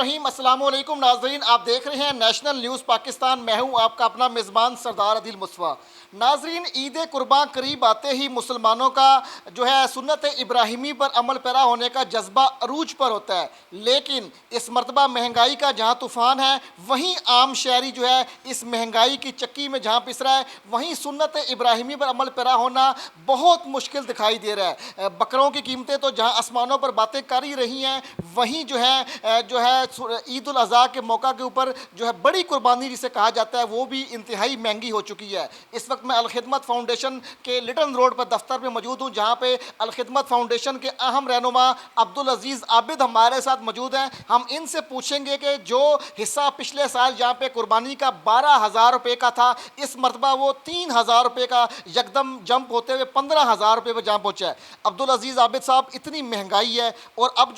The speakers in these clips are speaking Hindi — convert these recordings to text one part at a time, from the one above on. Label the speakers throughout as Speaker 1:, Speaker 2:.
Speaker 1: रहीम अस्सलाम वालेकुम नाजरीन, आप देख रहे हैं नेशनल न्यूज़ पाकिस्तान। मैं हूं आपका अपना मेज़बान सरदार अदिल मुस्तफ़ा। नाजरीन, ईद कुर्बान करीब आते ही मुसलमानों का जो है सुन्नत इब्राहिमी पर अमल पैरा होने का जज्बा अरूज पर होता है, लेकिन इस मरतबा महंगाई का जहां तूफ़ान है, वहीं आम शहरी जो है इस महंगाई की चक्की में जहां पिस रहा है, वहीं सुन्नत इब्राहिमी पर अमल पैरा होना बहुत मुश्किल दिखाई दे रहा है। बकरों की कीमतें तो जहां आसमानों पर बातें कर ही रही हैं, वहीं जो है ईद उल अज़हा के मौका के ऊपर जो है बड़ी कुर्बानी जिसे कहा जाता है वो भी इंतहाई महंगी हो चुकी है। इस वक्त मैं अलखिदमत फाउंडेशन के लिटन रोड पर दफ्तर में मौजूद हूँ, जहाँ पे अलखिदमत फाउंडेशन के अहम रहनुमा अब्दुल अजीज़ आबिद हमारे साथ मौजूद हैं। हम इनसे पूछेंगे कि जो हिस्सा पिछले साल जहाँ पे कुर्बानी का 12,000 रुपये का था, इस मरतबा वो 3,000 रुपये का यकदम जंप होते हुए 15,000 रुपये पर जहाँ पहुँचा है। अब्दुल अजीज़ आबिद साहब, इतनी महंगाई है और अब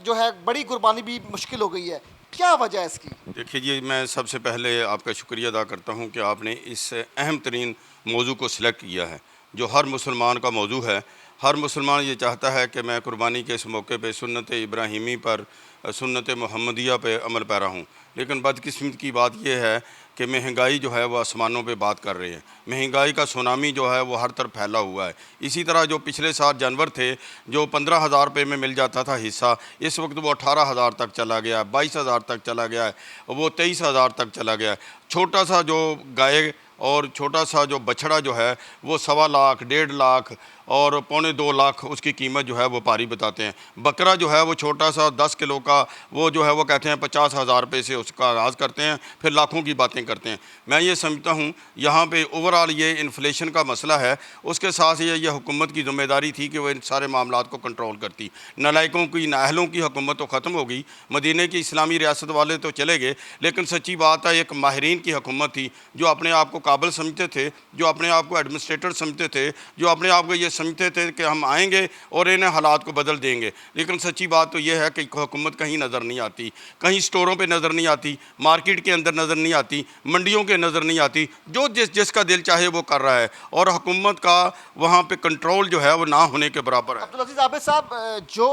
Speaker 1: जो है बड़ी कुर्बानी भी मुश्किल हो गई है, क्या वजह है इसकी?
Speaker 2: देखिए जी, मैं सबसे पहले आपका शुक्रिया अदा करता हूँ कि आपने इस अहम तरीन मौजू को सिलेक्ट किया है, जो हर मुसलमान का मौजू है। हर मुसलमान ये चाहता है कि मैं कुर्बानी के इस मौके पे सुन्नत इब्राहिमी पर, सुन्नत मुहम्मदिया पे अमल पैरा हूँ। लेकिन बदकिस्मत की बात यह है कि महंगाई जो है वो आसमानों पे बात कर रही है। महंगाई का सुनामी जो है वो हर तरफ फैला हुआ है। इसी तरह जो पिछले साल जानवर थे, जो 15,000 रुपये में मिल जाता था हिस्सा, इस वक्त वो 18,000 तक चला गया है, 22,000 तक चला गया है, वो 23,000 तक चला गया है। छोटा सा जो गाय और छोटा सा जो बछड़ा जो है वो 1.25 लाख, 1.5 लाख और 2.25 लाख उसकी कीमत जो है वो पारी बताते हैं। बकरा जो है वो छोटा सा 10 किलो का, वो जो है वो कहते हैं 50,000 रुपये से उसका आगाज़ करते हैं, फिर लाखों की बातें करते हैं। मैं ये समझता हूँ यहाँ पे ओवरऑल ये इन्फ्लेशन का मसला है, उसके साथ ये हुकूमत की ज़िम्मेदारी थी कि वह इन सारे मामलात को कंट्रोल करती। नालायकों की, नाअहलों की हुकूमत तो ख़त्म हो गई, मदीने की इस्लामी रियासत वाले तो चले गए, लेकिन सच्ची बात है एक माहिरीन की हुकूमत थी, जो अपने आप को काबिल समझते थे, जो अपने आप को एडमिनिस्ट्रेटर समझते थे, जो अपने आप को ये समझते थे कि हम आएंगे और इन्हें हालात को बदल देंगे। लेकिन सच्ची बात तो यह है कि हुकूमत कहीं नज़र नहीं आती, कहीं स्टोरों पे नज़र नहीं आती, मार्केट के अंदर नज़र नहीं आती, मंडियों के नज़र नहीं आती। जो जिसका दिल चाहे वो कर रहा है और हुकूमत का वहाँ पे कंट्रोल जो है वो ना होने के बराबर है।
Speaker 1: अब्दुल अजीज़ आबिद साहब, जो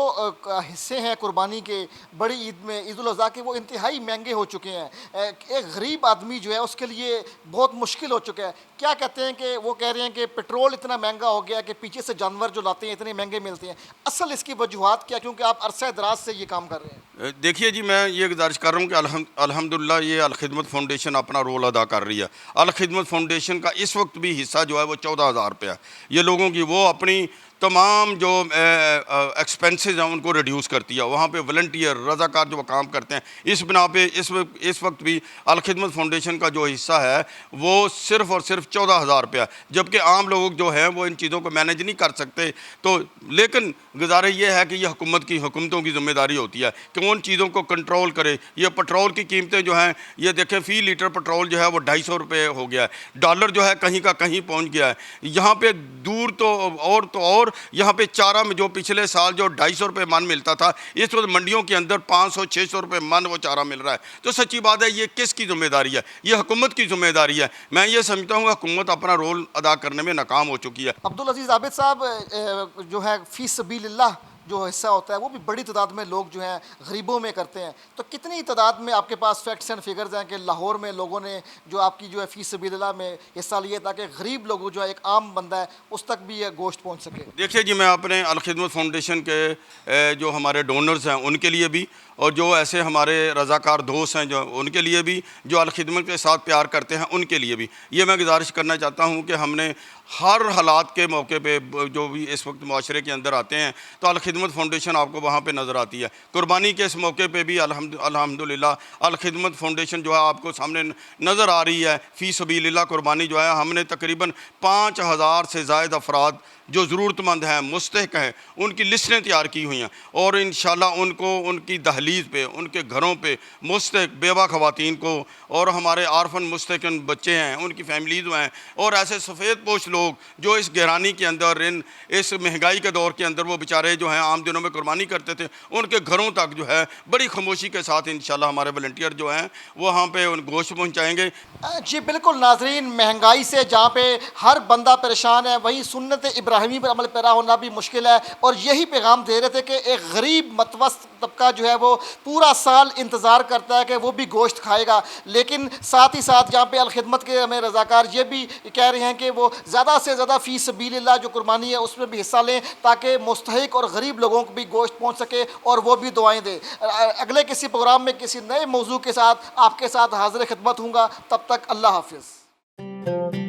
Speaker 1: हिस्से हैं कुर्बानी के बड़ी ईद में, ईद उल अज़हा के, वो इंतहाई महंगे हो चुके हैं। एक गरीब आदमी जो है उसके लिए बहुत मुश्किल हो चुका है। क्या कहते हैं कि वो कह रहे हैं कि पेट्रोल इतना महंगा हो गया कि पीछे से जानवर जो लाते हैं इतने महंगे मिलते हैं। असल इसकी वजूहत क्या, क्योंकि आप अरसा दराज से ये काम कर रहे हैं?
Speaker 2: देखिए जी, मैं ये गुजारिश कर रहा हूँ कि अल्हम्दुलिल्लाह ये अलखिदमत फाउंडेशन अपना रोल अदा कर रही है। अलखिदमत फाउंडेशन का इस वक्त भी हिस्सा जो है वो 14,000 रुपया है। ये लोगों की वो अपनी तमाम जो एक्सपेंसेस हैं उनको रिड्यूस करती है। वहाँ पे वॉलंटियर, रज़ाकार जो काम करते हैं, इस बिना पे इस वक्त भी अलखिदमत फाउंडेशन का जो हिस्सा है वो सिर्फ़ और सिर्फ 14,000 रुपया, जबकि आम लोग जो हैं वो इन चीज़ों को मैनेज नहीं कर सकते। तो लेकिन गुजारिश ये है कि यह हुकूमतों की ज़िम्मेदारी होती है कि उन चीज़ों को कंट्रोल करे। ये पेट्रोल की कीमतें जो हैं, ये देखें फ़ी लीटर पेट्रोल जो है वो 250 रुपये हो गया है। डॉलर जो है कहीं का कहीं पहुँच गया है। यहाँ पर दूर तो और यहाँ पे चारा में जो पिछले साल जो 250 रुपये मन मिलता था, इस वक्त मंडियों के अंदर 500-600 रुपये मन वो चारा मिल रहा है। तो सच्ची बात है, ये किसकी जिम्मेदारी है? ये हुकूमत की जिम्मेदारी है। मैं ये समझता हूँ हुकूमत अपना रोल अदा करने में नाकाम हो चुकी है।
Speaker 1: अब्दुल अजीज़ आबिद साहब, जो है फ़ी सबीलिल्लाह जो हिस्सा होता है वो भी बड़ी तादाद में लोग जो हैं गरीबों में करते हैं। तो कितनी तादाद में आपके पास फैक्ट्स एंड फिगर्स हैं कि लाहौर में लोगों ने जो आपकी जो है फ़ी सबीलिल्लाह में हिस्सा लिए, ताकि गरीब लोग जो है एक आम बंदा है उस तक भी ये गोश्त पहुँच सके?
Speaker 2: देखिए जी, मैं अपने अलखिदमत फाउंडेशन के जो हमारे डोनर्स हैं उनके लिए भी, और जो ऐसे हमारे रज़ाकार दोस्त हैं जो उनके लिए भी, जो अलखिदमत के साथ प्यार करते हैं उनके लिए भी ये मैं गुजारिश करना चाहता हूँ कि हमने हर हालात के मौके पे जो भी इस वक्त माशरे के अंदर आते हैं तो अलखिदमत फाउंडेशन आपको वहाँ पे नज़र आती है। कुर्बानी के इस मौके पे भी अल्हम्दुलिल्लाह अलखिदमत फाउंडेशन जो है आपको सामने नज़र आ रही है। फ़ी सबीलिल्लाह कुर्बानी जो है, हमने तकरीबन 5,000 से ज़ायद अफराद जो ज़रूरतमंद हैं, मुस्तहिक हैं, उनकी लिस्टें तैयार की हुई हैं और इंशाल्लाह उनको उनकी दहलीज़ पे, उनके घरों पे मुस्तहिक बेवा ख़वातीन को, और हमारे आरफन मुस्तहिकन बच्चे हैं उनकी फैमिलीज़ हैं, और ऐसे सफ़ेद पोश लोग जो इस गहरानी के अंदर, इस महंगाई के दौर के अंदर वो बेचारे जो हैं आम दिनों में कुर्बानी करते थे, उनके घरों तक जो है बड़ी खामोशी के साथ इंशाल्लाह हमारे वॉलंटियर जो हैं वो वहाँ पे उन गोश्त पहुँचाएँगे।
Speaker 1: जी बिल्कुल नाजरीन, महंगाई से जहाँ पे हर बंदा परेशान है, वहीं सुन्नत इब्राहिमी पर अमल पैरा होना भी मुश्किल है। और यही पैगाम दे रहे थे कि एक गरीब मतवस्त तबका जो है वो पूरा साल इंतज़ार करता है कि वो भी गोश्त खाएगा, लेकिन साथ ही साथ यहाँ पे अलखिदमत के हमें रज़ाकार ये भी कह रहे हैं कि वो ज़्यादा से ज़्यादा फ़ी सबीलिल्लाह जो कुर्बानी है उसमें भी हिस्सा लें, ताकि मुस्तहिक और गरीब लोगों को भी गोश्त पहुँच सके और वो भी दुआएँ दें। अगले किसी प्रोग्राम में किसी नए मौजू के साथ आपके साथ हाज़िर खिदमत हूँगा, तब तक अल्लाह हाफ़िज़।